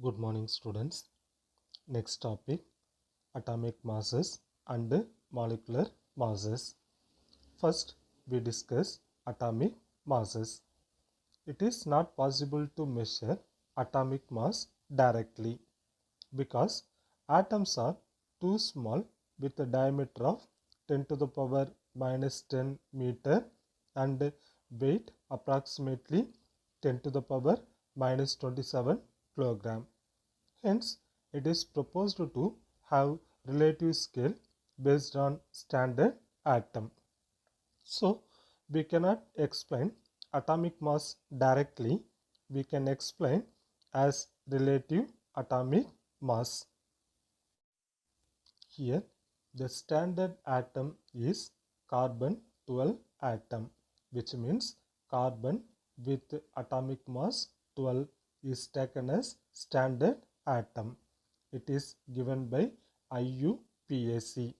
Good morning, students. Next topic, atomic masses and molecular masses. First, we discuss atomic masses. It is not possible to measure atomic mass directly because atoms are too small with a diameter of 10 to the power minus 10 meter and weight approximately 10 to the power minus 27 kilogram. Hence, it is proposed to have relative scale based on standard atom. So, we cannot explain atomic mass directly. We can explain as relative atomic mass. Here, the standard atom is carbon 12 atom, which means carbon with atomic mass 12 is taken as standard atom. It is given by IUPAC.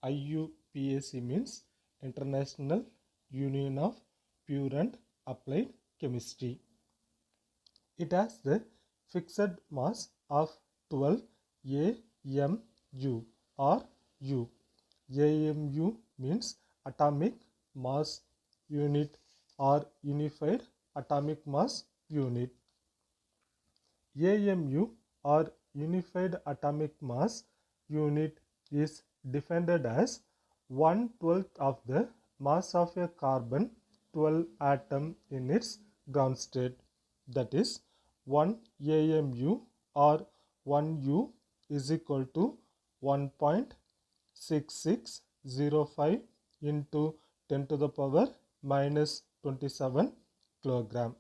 IUPAC means International Union of Pure and Applied Chemistry. It has the fixed mass of 12 AMU or U. AMU means atomic mass unit or unified atomic mass unit. AMU or unified atomic mass unit is defined as 1/12 of the mass of a carbon 12 atom in its ground state. That is 1 AMU or 1 U is equal to 1.6605 into 10 to the power minus 27 kilogram.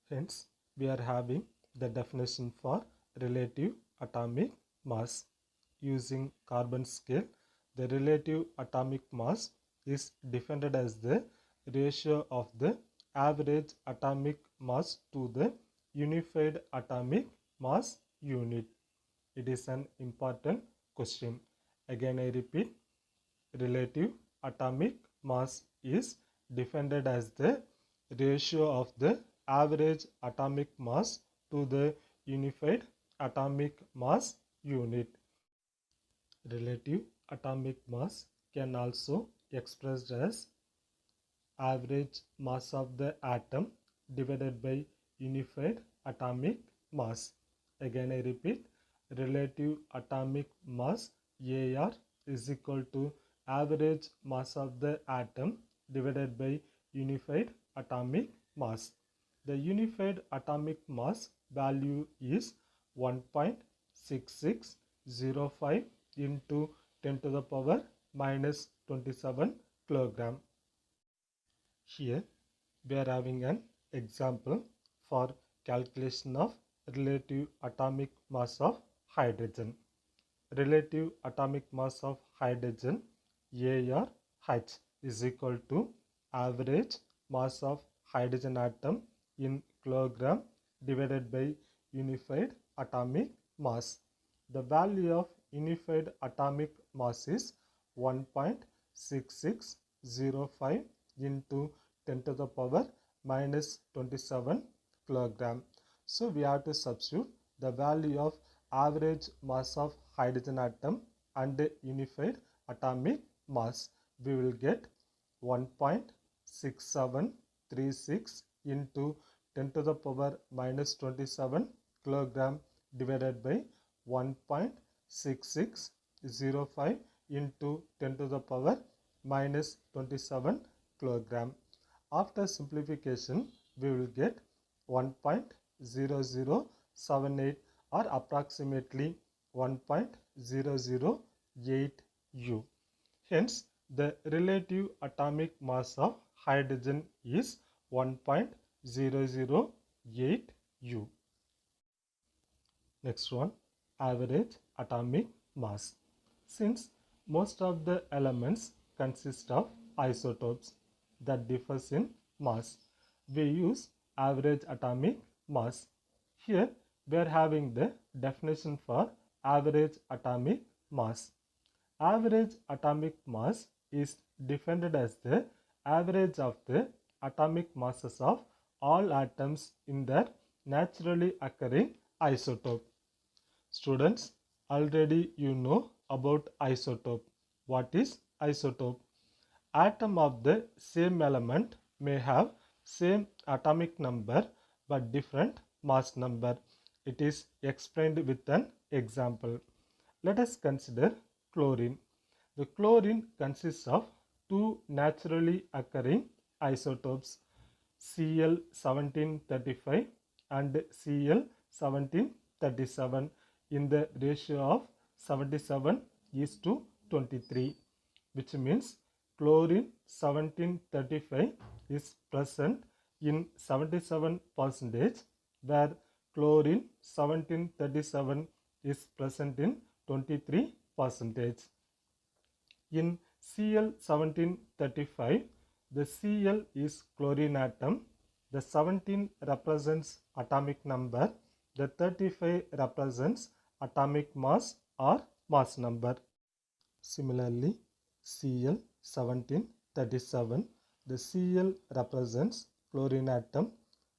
Hence, we are having the definition for relative atomic mass. Using carbon scale, the relative atomic mass is defined as the ratio of the average atomic mass to the unified atomic mass unit. It is an important question. Again, I repeat, relative atomic mass is defined as the ratio of the average atomic mass to the unified atomic mass unit. Relative atomic mass can also expressed as average mass of the atom divided by unified atomic mass. Again, I repeat, relative atomic mass AR is equal to average mass of the atom divided by unified atomic mass. The unified atomic mass value is 1.6605 into 10 to the power minus 27 kilogram. Here we are having an example for calculation of relative atomic mass of hydrogen. Relative atomic mass of hydrogen ARH is equal to average mass of hydrogen atom in kilogram divided by unified atomic mass. The value of unified atomic mass is 1.6605 into 10 to the power minus 27 kilogram. So we have to substitute the value of average mass of hydrogen atom and unified atomic mass. We will get 1.6736 into 10 to the power minus 27 kilogram divided by 1.6605 into 10 to the power minus 27 kilogram. After simplification, we will get 1.0078 or approximately 1.008 U. Hence, the relative atomic mass of hydrogen is 1.008 U. Next one, average atomic mass. Since most of the elements consist of isotopes that differs in mass, we use average atomic mass. Here we are having the definition for average atomic mass. Average atomic mass is defined as the average of the atomic masses of all atoms in their naturally occurring isotope. Students, already you know about isotope. What is isotope? Atom of the same element may have same atomic number but different mass number. It is explained with an example. Let us consider chlorine. The chlorine consists of two naturally occurring isotopes, Cl1735 and Cl1737, in the ratio of 77 is to 23, which means chlorine 1735 is present in 77%, where chlorine 1737 is present in 23%. In Cl1735, the Cl is chlorine atom, the 17 represents atomic number, the 35 represents atomic mass or mass number. Similarly, Cl1737, the Cl represents chlorine atom,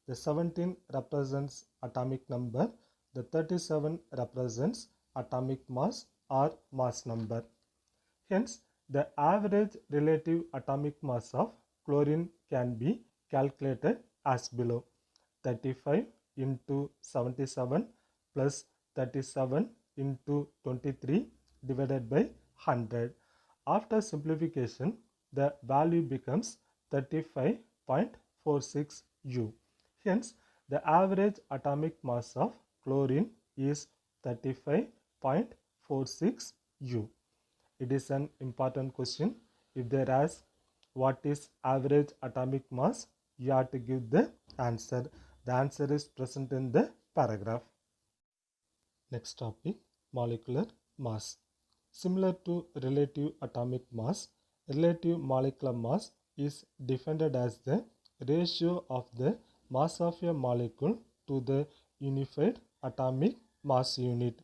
the 17 represents atomic number, the 37 represents atomic mass or mass number. Hence, the average relative atomic mass of chlorine can be calculated as below: 35 into 77 plus 37 into 23 divided by 100. After simplification, the value becomes 35.46 U. Hence, the average atomic mass of chlorine is 35.46 U. It is an important question. If they ask what is average atomic mass, you have to give the answer. The answer is present in the paragraph. Next topic, molecular mass. Similar to relative atomic mass, relative molecular mass is defined as the ratio of the mass of a molecule to the unified atomic mass unit.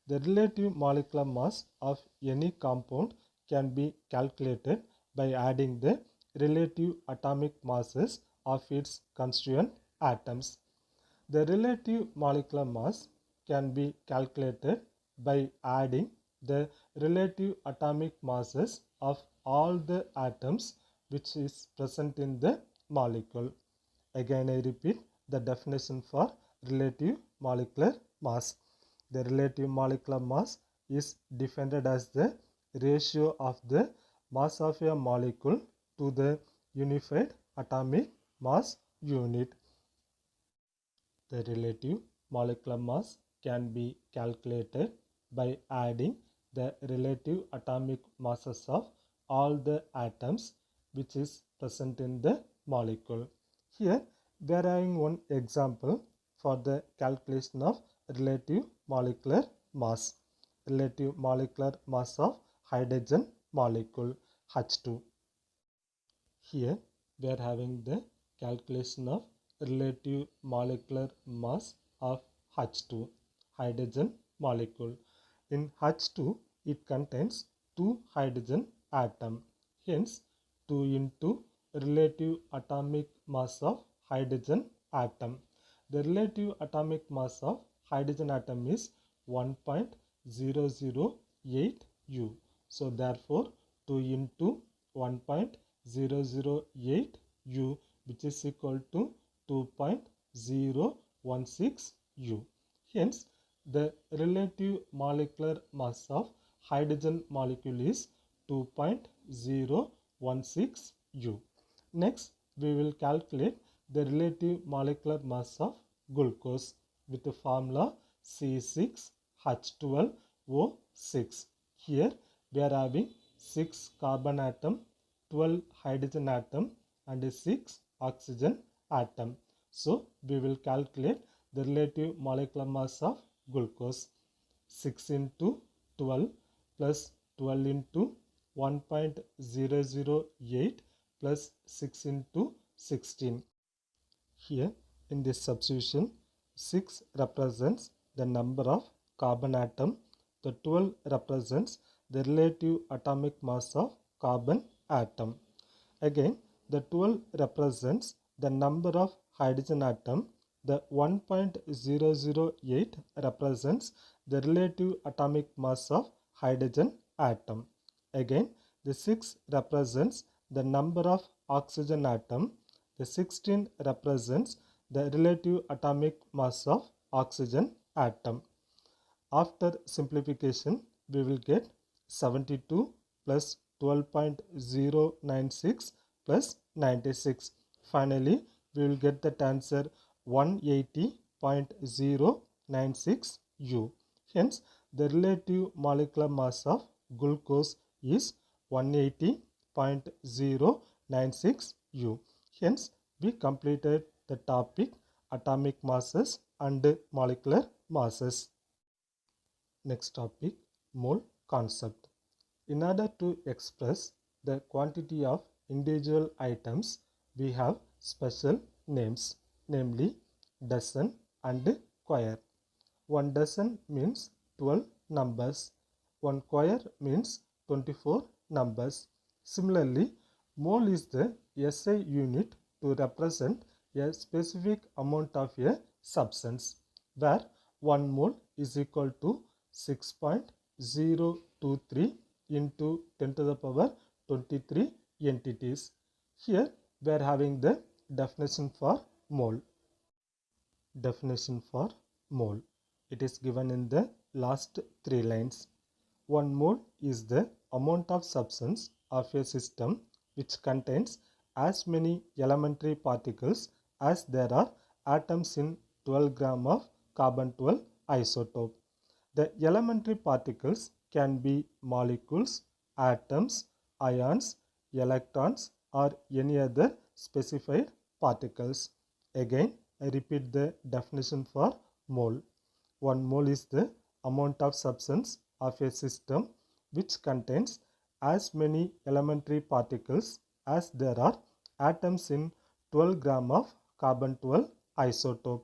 The relative molecular mass of any compound can be calculated by adding the relative atomic masses of its constituent atoms. The relative molecular mass can be calculated by adding the relative atomic masses of all the atoms which is present in the molecule. Again, I repeat the definition for relative molecular mass. The relative molecular mass is defined as the ratio of the mass of a molecule to the unified atomic mass unit. The relative molecular mass can be calculated by adding the relative atomic masses of all the atoms which is present in the molecule. Here we are having one example for the calculation of relative molecular mass. Relative molecular mass of hydrogen molecule H2. Here we are having the calculation of relative molecular mass of H2, hydrogen molecule. In H2, it contains 2 hydrogen atoms. Hence, 2 into relative atomic mass of hydrogen atom. The relative atomic mass of hydrogen atom is 1.008 U. So, therefore, 2 into 1.008 U, which is equal to 2.016 U. Hence, the relative molecular mass of hydrogen molecule is 2.016 U. Next, we will calculate the relative molecular mass of glucose with the formula C6H12O6. Here, we are having 6 carbon atom, 12 hydrogen atom and 6 oxygen atom. So, we will calculate the relative molecular mass of glucose. 6 into 12 plus 12 into 1.008 plus 6 into 16. Here in this substitution, 6 represents the number of carbon atom, the 12 represents the relative atomic mass of carbon atom. Again, the 12 represents the number of hydrogen atom, the 1.008 represents the relative atomic mass of hydrogen atom. Again, the 6 represents the number of oxygen atom. The 16 represents the relative atomic mass of oxygen atom. After simplification, we will get 72 plus 12.096 plus 96. Finally, we will get that answer 180.096 U. Hence, the relative molecular mass of glucose is 180.096 U. Hence, we completed the topic atomic masses and molecular masses. Next topic, mole concept. In order to express the quantity of individual items, we have special names, namely dozen and quire. 1 dozen means 12 numbers. 1 quire means 24 numbers. Similarly, mole is the SI unit to represent a specific amount of a substance, where 1 mole is equal to 6.023 into 10 to the power 23 entities. Here we are having the definition for mole. Definition for mole. It is given in the last 3 lines. 1 mole is the amount of substance of a system which contains as many elementary particles as there are atoms in 12 gram of carbon-12 isotope. The elementary particles can be molecules, atoms, ions, electrons, or any other specified particles. Again, I repeat the definition for mole. 1 mole is the amount of substance of a system which contains as many elementary particles as there are atoms in 12 gram of carbon-12 isotope.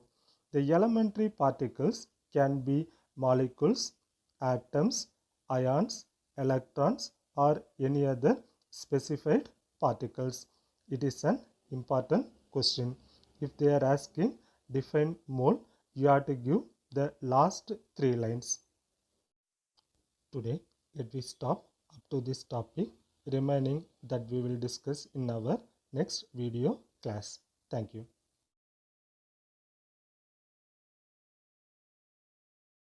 The elementary particles can be molecules, atoms, ions, electrons, or any other specified particles. It is an important question. If they are asking define mole, you have to give the last 3 lines. Today, let me stop up to this topic, remaining that we will discuss in our next video class. Thank you.